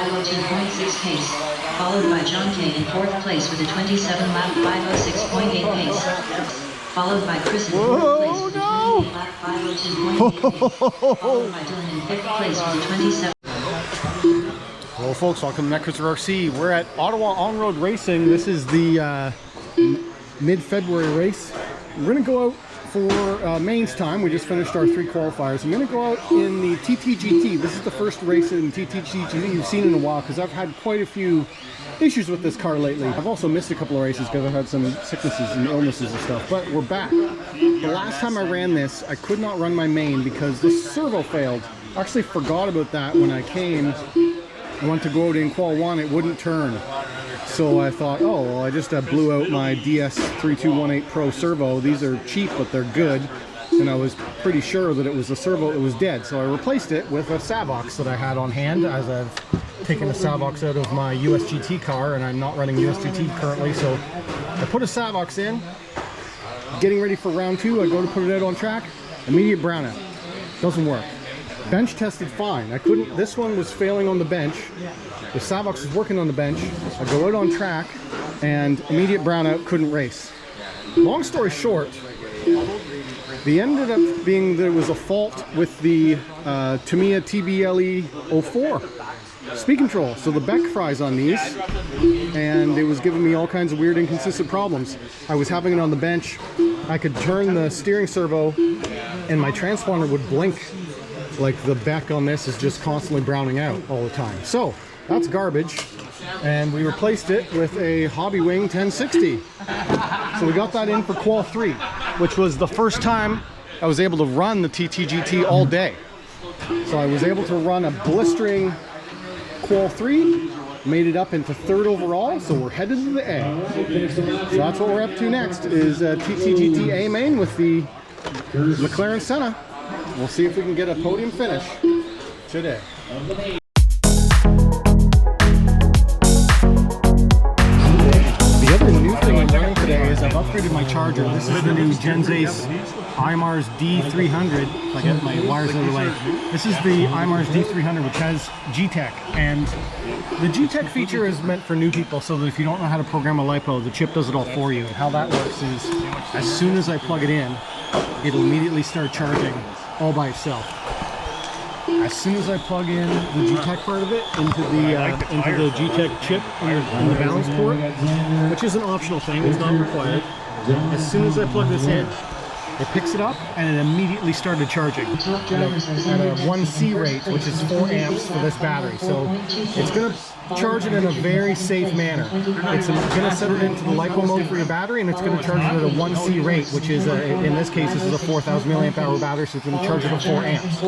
502.6 pace, followed by John Kane in 4th place with a 27-lap 506.8 pace, followed by Chris in 4th place with a 28-lap 502.8 pace, followed by Dylan in 5th place with a 27. Hello folks, welcome to Netcruzer RC. We're at Ottawa On-Road Racing. This is the mid-February race. We're going to go out for mains time. We just finished our 3 qualifiers. I'm going to go out in the TTGT. This is the first race in TTGT you've seen in a while because I've had quite a few issues with this car lately. I've also missed a couple of races because I've had some sicknesses and illnesses and stuff, but we're back. The last time I ran this, I could not run my main because the servo failed. I actually forgot about that when I came. I went to go out in qual 1, it wouldn't turn. So I thought, oh, well, I just blew out my DS3218 Pro servo. These are cheap, but they're good. And I was pretty sure that it was the servo that was dead. So I replaced it with a Savox that I had on hand, as I've taken a Savox out of my USGT car, and I'm not running USGT currently. So I put a Savox in, getting ready for round 2. I go to put it out on track, immediate brownout. Doesn't work. Bench tested fine. I couldn't, this one was failing on the bench. The Savox is working on the bench. I go out on track and immediate brownout, couldn't race. Long story short, the ended up being there was a fault with the Tamiya TBLE04 speed control. So the Beck fries on these, and it was giving me all kinds of weird inconsistent problems. I was having it on the bench. I could turn the steering servo and my transponder would blink. Like the Beck on this is just constantly browning out all the time. So that's garbage, and we replaced it with a Hobbywing 1060. So we got that in for qual 3, which was the first time I was able to run the TTGT all day. So I was able to run a blistering qual 3, made it up into 3rd overall, so we're headed to the A. So that's what we're up to next, is TTGT AMAIN with the McLaren SENNA. We'll see if we can get a podium finish today. The other new thing I'm running today is I've upgraded my charger. This is the new Genzace IMARS D300. If I get my wires out of the way. This is the IMARS D300, which has G-Tech. And the G-Tech feature is meant for new people, so that if you don't know how to program a LiPo, the chip does it all for you. And how that works is, as soon as I plug it in, it'll immediately start charging all by itself. As soon as I plug in the G-Tech part of it into the G-Tech chip in the balance port, which is an optional thing, it's not required. As soon as I plug this in, it picks it up and it immediately started charging at a 1C rate, which is 4 amps for this battery. So it's going to charge it in a very safe manner. It's going to set it into the LiPo mode for your battery, and it's going to charge it at a 1C rate, which is, in this case, this is a 4,000 milliamp hour battery, so it's going to charge it at 4 amps.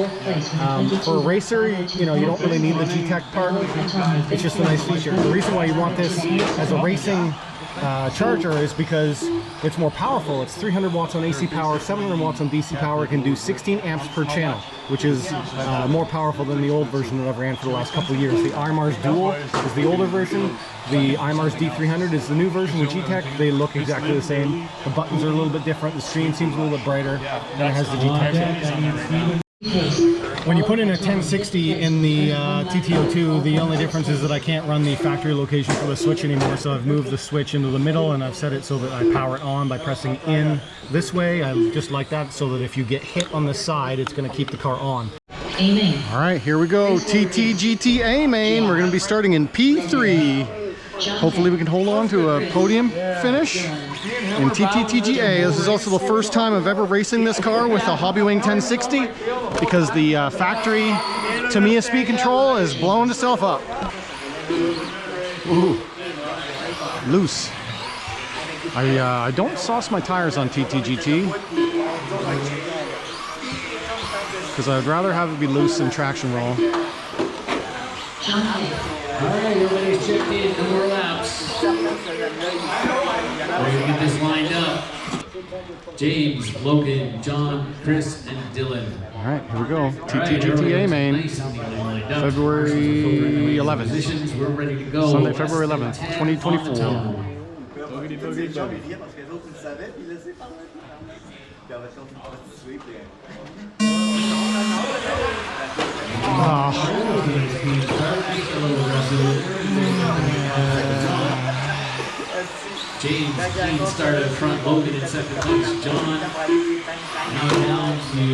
For a racer, you know, you don't really need the G-Tech part. It's just a nice feature. The reason why you want this as a racing charger is because it's more powerful. It's 300 watts on AC power, 700 watts on DC power. It can do 16 amps per channel, which is more powerful than the old version that I've ran for the last couple of years. The IMARS Dual is the older version. The IMARS D300 is the new version with G-Tech. They look exactly the same. The buttons are a little bit different. The screen seems a little bit brighter, and it has the G-Tech. When you put in a 1060 in the TT02, the only difference is that I can't run the factory location for the switch anymore, so I've moved the switch into the middle and I've set it so that I power it on by pressing in this way. I just like that, so that if you get hit on the side, it's going to keep the car on. AMAIN. All right, here we go. TTGT AMAIN. We're going to be starting in P3. Hopefully we can hold on to a podium finish in TTTGA. This is also the first time I've ever racing this car with a Hobbywing 1060 because the factory Tamiya speed control is blowing itself up. Ooh, loose. I don't sauce my tires on TTGT because I'd rather have it be loose than traction roll. Alright, everybody's checked in, no more laps. We're gonna get this lined up. James, Logan, John, Chris, and Dylan. Alright, here we go. TTGT AMAIN, February 11th. We're ready to go. Sunday, February 11th, 2024. James Keane started in front, Logan in second place, John now down to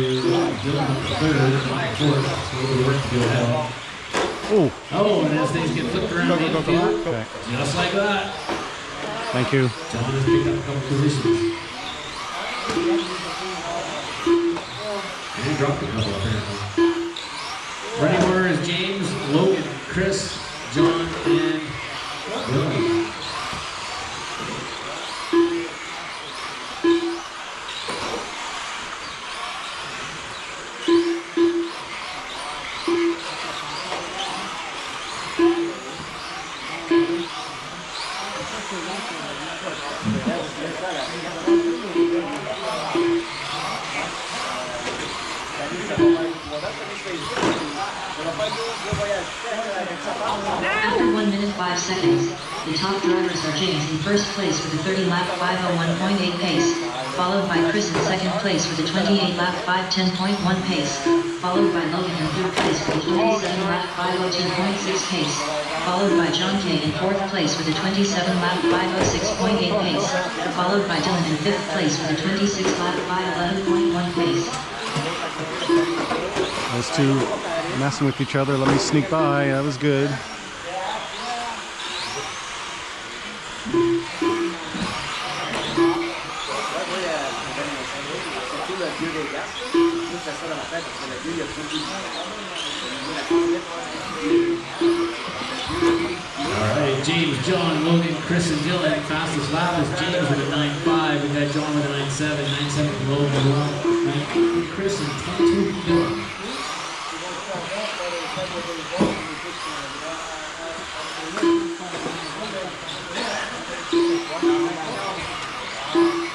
Dylan in third, Mike fourth, so a little work to go ahead. Oh, and as things get flipped around the infield, Okay. just like that. Thank you. John has picked up a couple positions. And he dropped a couple apparently. Running order is James, Logan, Chris, John, and Dylan. After 1 minute 5 seconds, the top drivers are James in first place with a 30-lap 5:01.8 pace, followed by Chris in second place with a 28-lap 5:10.1 pace, followed by Logan in third place with a 27-lap 5:02.6 pace, followed by John K in fourth place with a 27-lap 5:06.8 pace, followed by Dylan in fifth place with a 26-lap 5:11.1 pace. Those two messing with each other. Let me sneak by. That was good. Alright, James, John, Logan, Chris, and Dylan. Fastest lap is James with a 9.5. We've got John with a 9.7, 9.7 for Logan, 9 for Chris, and 22 for Dylan.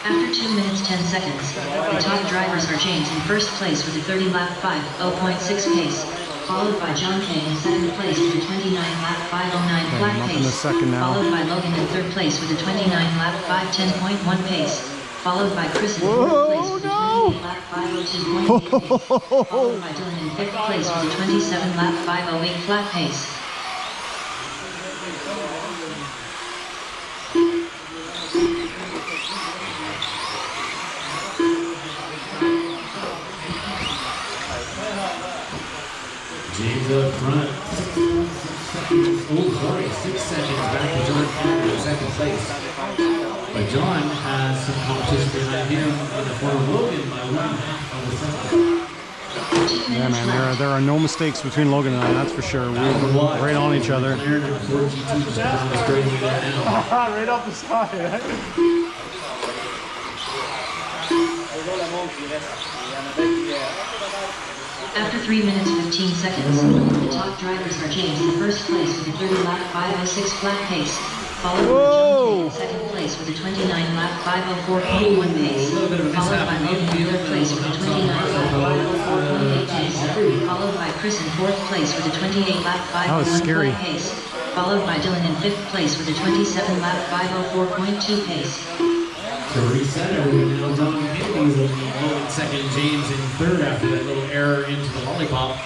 After 2 minutes 10 seconds, the top drivers are James in first place with a 30-lap 5:0.6 pace, followed by John K in second place with a 29-lap 5:09 flat I'm up in pace, the second now. followed by Logan in third place with a 29-lap 5:10.1 pace, followed by Chris in fourth place with a 28-lap 5:02.8 pace, followed by Dylan in fifth place with a 27-lap 5:08 flat pace. James up front. 6 seconds back to John Kennedy in second place. But John has some competition behind him in the form of Logan by 1.5 of a second. Yeah, man, there are no mistakes between Logan and I, that's for sure. We're right on each other. McLaren and Ford GT just on the straightaway there now. Right off the side. After 3 minutes 15 seconds, the top drivers are James in first place with a 30-lap 5:06 flat pace, followed by John K in second place with a 29-lap 5:04.1 pace, followed by Logan in third place with a 29-lap 5:04.8 pace, followed by Chris in fourth place with a 28-lap 5:01 flat pace, followed by Dylan in fifth place with a 27-lap 5:04.2 pace. To reset everything now, John Kennedy's in second, James in third after that little error into the lollipop.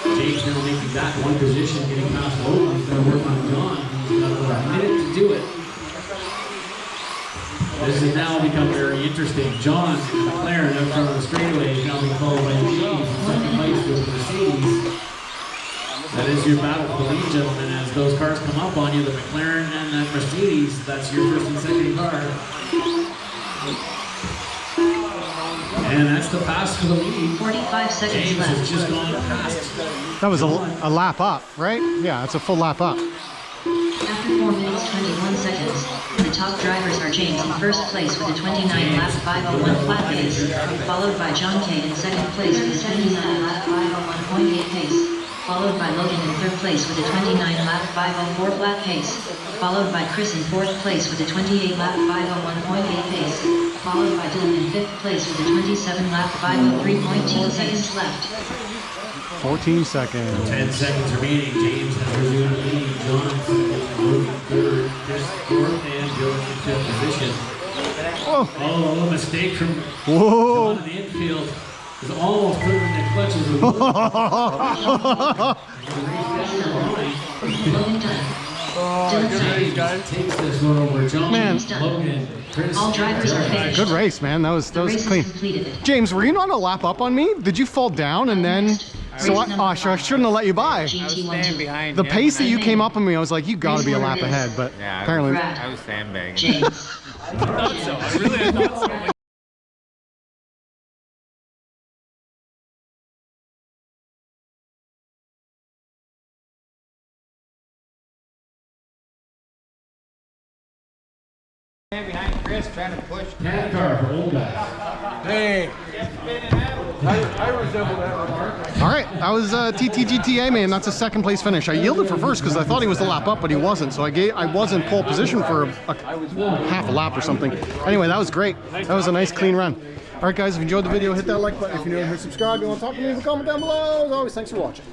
James now making back one position, getting past Logan. He's going to work on John. He's got about a minute to do it. This has now become very interesting. John McLaren out front of the straightaway is now being followed by James in second place with Mercedes. That is your battle for the lead, gentlemen. As those cars come up on you, the McLaren and that Mercedes, that's your first and second car. And that's the pass for the lead. 45 seconds James left. has just gone past. That was a lap up, right? Yeah, it's a full lap up. After 4 minutes 21 seconds, the top drivers are James in first place with a 29-lap 5:01 flat pace, followed by John K in second place with a 29-lap 5:01.8 pace, followed by Logan in third place with a 29-lap 5:04 flat pace, followed by Chris in fourth place with a 28-lap 5:01.8 pace, followed by Dylan in fifth place with a 27-lap 5:03.2 seconds left. 14 seconds. 10 seconds remaining. James has resumed the lead. John second, third, Chris fourth, and Dylan in fifth position. Oh, Oh, a mistake from whoa. John in the infield. was almost put him in the clutches of Logan Dunn. Dylan Sainz. takes this one over John. Man. Logan. Chris. All drivers are finished. Good race, man. That was The race clean. is completed. James, were you not a lap up on me? Did you fall down and then? So I shouldn't have let you by. GT12. behind The him pace that and you came up on me, I was like, you got to be a lap Race ahead. But Yeah, apparently, I was sandbagging. James. I thought so. I really thought so. Behind Chris trying to push. Cat car for old guys. Hey, I resemble that remark. all right, that was TTGT AMAIN. That's a second place finish. I yielded for first because I thought he was a lap up, but he wasn't. So I was in pole position for half a lap or something. Anyway, that was great. That was a nice clean run. All right, guys, if you enjoyed the video, hit that like button. If you're new here, subscribe. If you want to talk to me, leave a comment down below. As always, thanks for watching.